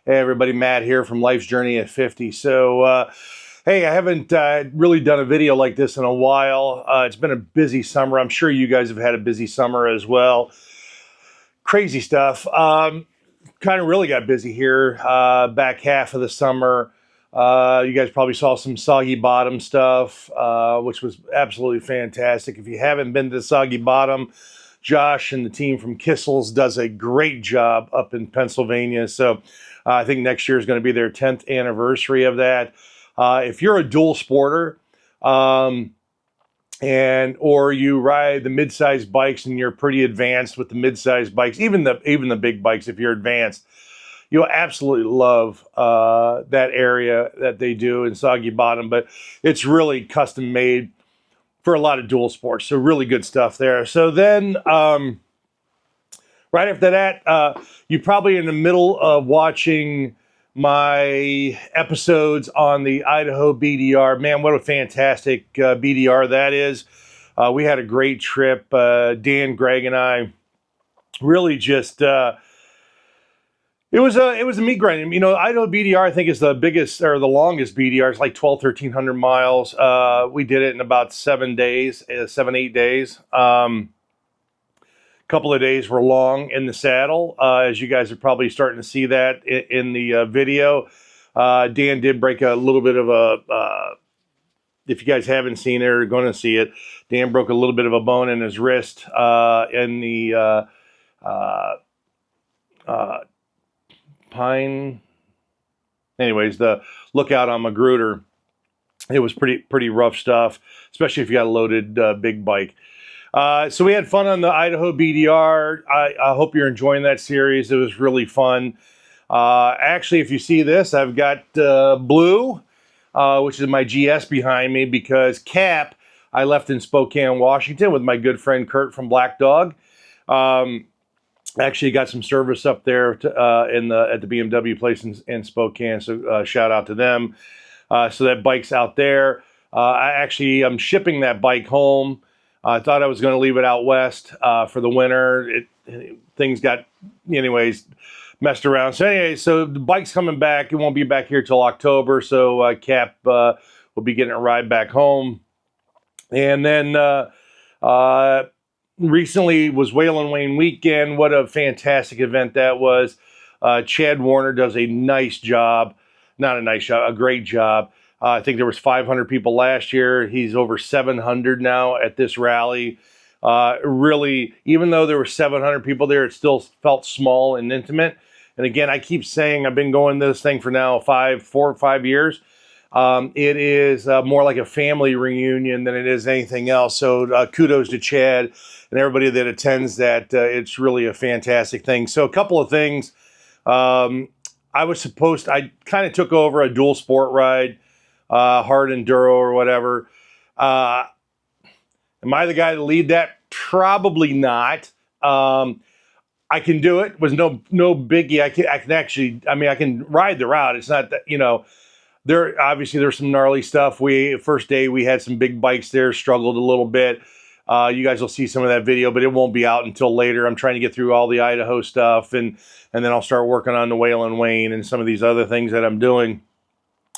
Hey everybody, Matt here from Life's Journey at 50. So, hey, I haven't really done a video like this in a while. It's been a busy summer. I'm sure you guys have had a busy summer as well. Crazy stuff. Kind of really got busy here back half of the summer. You guys probably saw some Soggy Bottom stuff, which was absolutely fantastic. If you haven't been to Soggy Bottom, Josh and the team from Kissel's does a great job up in Pennsylvania. So I think next year is going to be their 10th anniversary of that. If you're a dual sporter or you ride the mid-size bikes and you're pretty advanced with the mid-size bikes, even the big bikes, if you're advanced, you'll absolutely love that area that they do in Soggy Bottom. But it's really custom made for a lot of dual sports, so really good stuff there. So then right after that, you're probably in the middle of watching my episodes on the Idaho BDR. Man, what a fantastic BDR that is. We had a great trip. Dan, Greg, and I really just... It was a meat grind. You know, Idaho BDR, I think, is the biggest or the longest BDR. It's like 1,300 miles. We did it in about 7 days, 8 days. Couple of days were long in the saddle, as you guys are probably starting to see that in the video. Dan did break a little bit of a, if you guys haven't seen it or going to see it, Dan broke a little bit of a bone in his wrist in the pine. Anyways, the lookout on Magruder. It was pretty rough stuff, especially if you got a loaded big bike. So we had fun on the Idaho BDR. I hope you're enjoying that series. It was really fun. Actually, if you see this, I've got blue, which is my GS behind me, because Cap I left in Spokane, Washington with my good friend Kurt from Black Dog. Actually got some service up there at the BMW place in Spokane, so shout out to them. So that bike's out there. I'm shipping that bike home. I thought I was going to leave it out west for the winter. Things got, anyways, messed around. So anyway, so the bike's coming back. It won't be back here till October. So Cap will be getting a ride back home. And then recently was Whalen Wayne weekend. What a fantastic event that was. Chad Warner does a nice job. Not a nice job, a great job. I think there was 500 people last year. He's over 700 now at this rally. Really, even though there were 700 people there, it still felt small and intimate. And again, I keep saying I've been going this thing for now 4 or 5 years. It is more like a family reunion than it is anything else. So kudos to Chad and everybody that attends that. It's really a fantastic thing. So a couple of things. I kind of took over a dual sport ride. Hard enduro or whatever. Am I the guy to lead that? Probably not. I can do it. It was no biggie. I can actually, I can ride the route. It's not that, there's some gnarly stuff. First day we had some big bikes there, struggled a little bit. You guys will see some of that video, but it won't be out until later. I'm trying to get through all the Idaho stuff, and then I'll start working on the Whalen Wayne and some of these other things that I'm doing.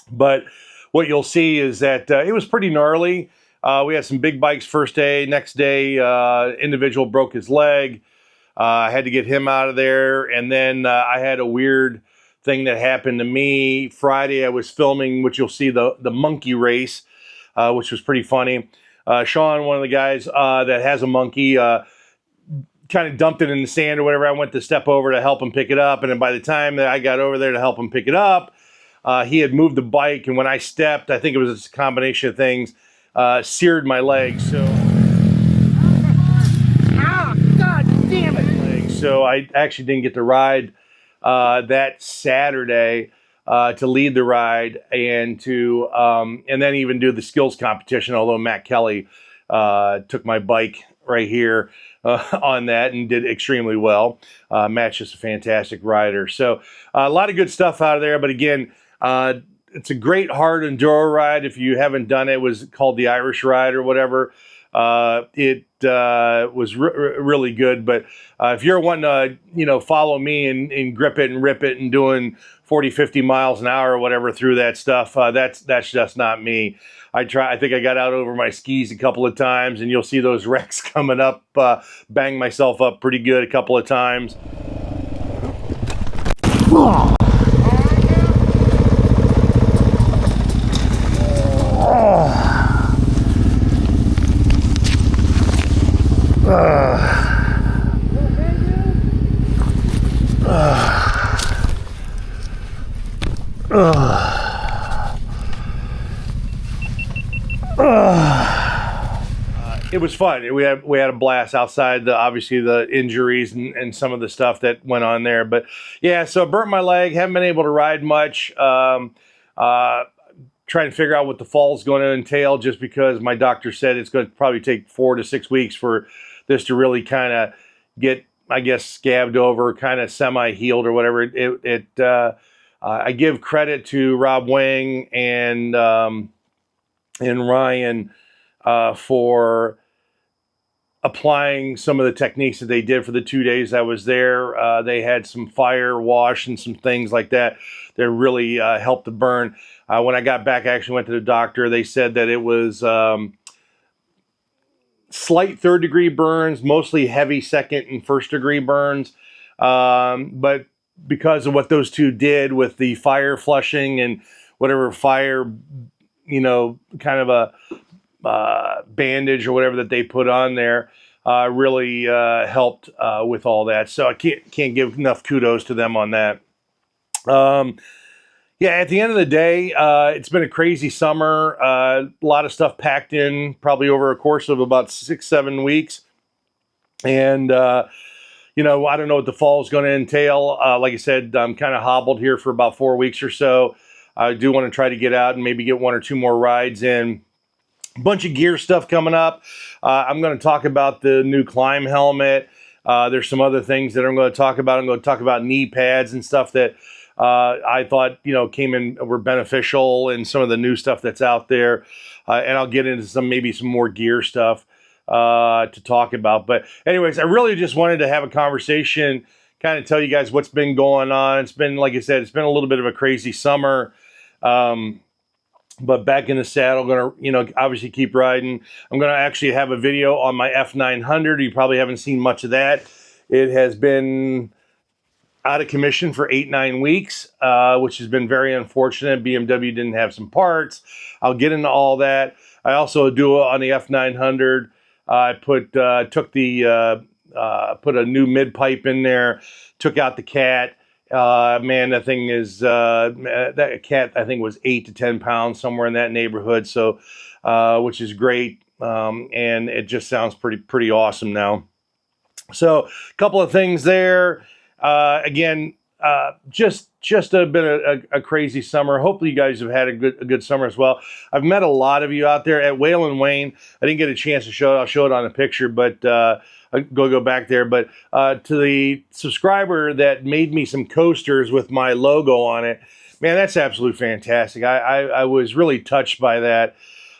But what you'll see is that it was pretty gnarly. We had some big bikes first day. Next day, individual broke his leg. I had to get him out of there. And then I had a weird thing that happened to me. Friday, I was filming, which you'll see, the monkey race, which was pretty funny. Sean, one of the guys that has a monkey, kind of dumped it in the sand or whatever. I went to step over to help him pick it up. And then by the time that I got over there to help him pick it up, he had moved the bike, and when I stepped, I think it was a combination of things, seared my leg. So, God damn it! So I actually didn't get to ride that Saturday to lead the ride and then even do the skills competition. Although Matt Kelly took my bike right here on that and did extremely well. Matt's just a fantastic rider. So a lot of good stuff out of there. But again, it's a great hard enduro ride. If you haven't done it, it was called the Irish Ride or whatever. It was really good. But if you're wanting to, you know, follow me and grip it and rip it and doing 40, 50 miles an hour or whatever through that stuff, that's just not me. I think I got out over my skis a couple of times, and you'll see those wrecks coming up. Bang myself up pretty good a couple of times. It was fun. We had a blast outside obviously the injuries and some of the stuff that went on there. But yeah, so I burnt my leg. Haven't been able to ride much. Trying to figure out what the fall is going to entail, just because my doctor said it's going to probably take 4 to 6 weeks for this to really kind of get, I guess, scabbed over, kind of semi-healed or whatever. I give credit to Rob Wang and Ryan for applying some of the techniques that they did for the 2 days I was there. They had some fire wash and some things like that that really helped the burn. When I got back, I actually went to the doctor. They said that it was slight third-degree burns, mostly heavy second and first-degree burns. But because of what those two did with the fire flushing and whatever fire, you know, kind of a bandage or whatever that they put on there, really helped with all that. So I can't give enough kudos to them on that. Yeah, at the end of the day, it's been a crazy summer. A lot of stuff packed in, probably over a course of about 6-7 weeks. And, you know, I don't know what the fall is going to entail. Like I said, I'm kind of hobbled here for about 4 weeks or so. I do want to try to get out and maybe get 1 or 2 more rides in. A bunch of gear stuff coming up. I'm going to talk about the new Climb helmet. There's some other things that I'm going to talk about. I'm going to talk about knee pads and stuff that I thought, you know, were beneficial, and some of the new stuff that's out there. And I'll get into maybe some more gear stuff to talk about. But anyways, I really just wanted to have a conversation, kind of tell you guys what's been going on. It's been, like I said, it's been a little bit of a crazy summer. But back in the saddle, going to, you know, obviously keep riding. I'm going to actually have a video on my F900. You probably haven't seen much of that. It has been out of commission for 8-9 weeks, which has been very unfortunate. BMW didn't have some parts. I'll get into all that. I also do on the F900. I put a new mid pipe in there, took out the cat. Man, that thing is, that cat, I think, was 8 to 10 pounds, somewhere in that neighborhood. So, which is great. And it just sounds pretty awesome now. So, a couple of things there. Again, just been a crazy summer. Hopefully you guys have had a good summer as well. I've met a lot of you out there at Whale and Wayne. I didn't get a chance to show it. I'll show it on a picture, but, I'll go back there. But, to the subscriber that made me some coasters with my logo on it, man, that's absolutely fantastic. I was really touched by that.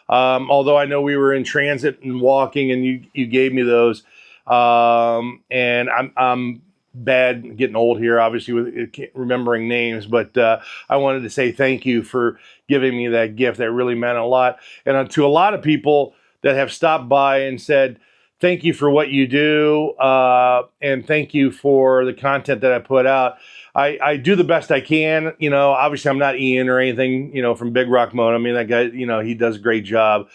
Although I know we were in transit and walking and you gave me those. And I'm bad getting old here, obviously, with remembering names, but I wanted to say thank you for giving me that gift. That really meant a lot. And to a lot of people that have stopped by and said, thank you for what you do, and thank you for the content that I put out. I do the best I can. You know, obviously I'm not Ian or anything, you know, from Big Rock Moto. I mean, that guy, you know, he does a great job.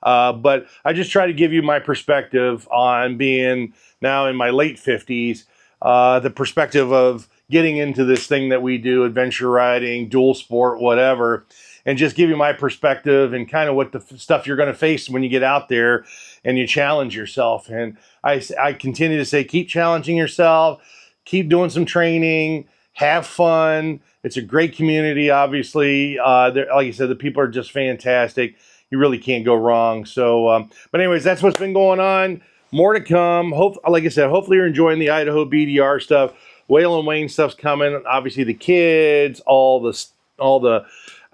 But I just try to give you my perspective on being now in my late 50s, the perspective of getting into this thing that we do, adventure riding, dual sport, whatever, and just give you my perspective and kind of what the stuff you're going to face when you get out there and you challenge yourself. And I continue to say, keep challenging yourself, keep doing some training, have fun. It's a great community, obviously. Like I said, the people are just fantastic. You really can't go wrong. So, but anyways, that's what's been going on. More to come. Like I said, hopefully you're enjoying the Idaho BDR stuff. Whale and Wayne stuff's coming. Obviously the kids, all the.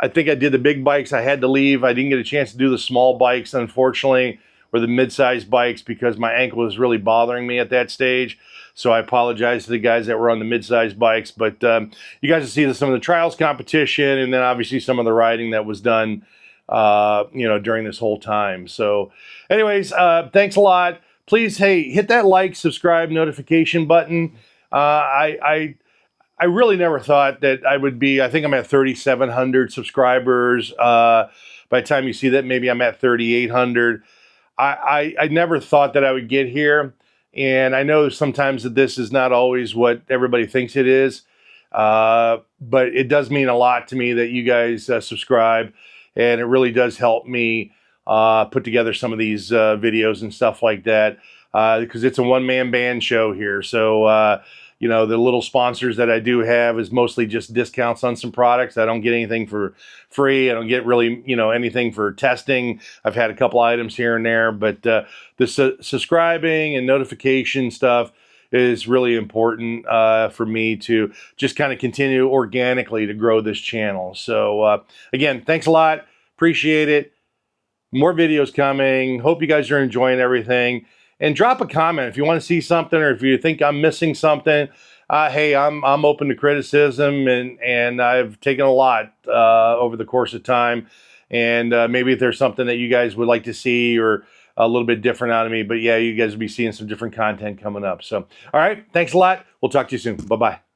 I think I did the big bikes. I had to leave. I didn't get a chance to do the small bikes, unfortunately, or the mid-size bikes because my ankle was really bothering me at that stage. So I apologize to the guys that were on the mid-size bikes, but you guys will see some of the trials competition, and then obviously some of the riding that was done, you know, during this whole time. So anyways, thanks a lot. Please, hey, hit that like, subscribe, notification button. I really never thought that I would be, I think I'm at 3,700 subscribers. By the time you see that, maybe I'm at 3,800. I never thought that I would get here. And I know sometimes that this is not always what everybody thinks it is. But it does mean a lot to me that you guys subscribe. And it really does help me put together some of these videos and stuff like that. Because it's a one-man band show here. So, you know, the little sponsors that I do have is mostly just discounts on some products. I don't get anything for free. I don't get really, you know, anything for testing. I've had a couple items here and there, but the subscribing and notification stuff is really important for me to just kind of continue organically to grow this channel. So again, thanks a lot. Appreciate it. More videos coming. Hope you guys are enjoying everything. And drop a comment if you want to see something or if you think I'm missing something. Hey, I'm open to criticism, and I've taken a lot over the course of time. And maybe if there's something that you guys would like to see or a little bit different out of me. But yeah, you guys will be seeing some different content coming up. So, all right, thanks a lot. We'll talk to you soon. Bye-bye.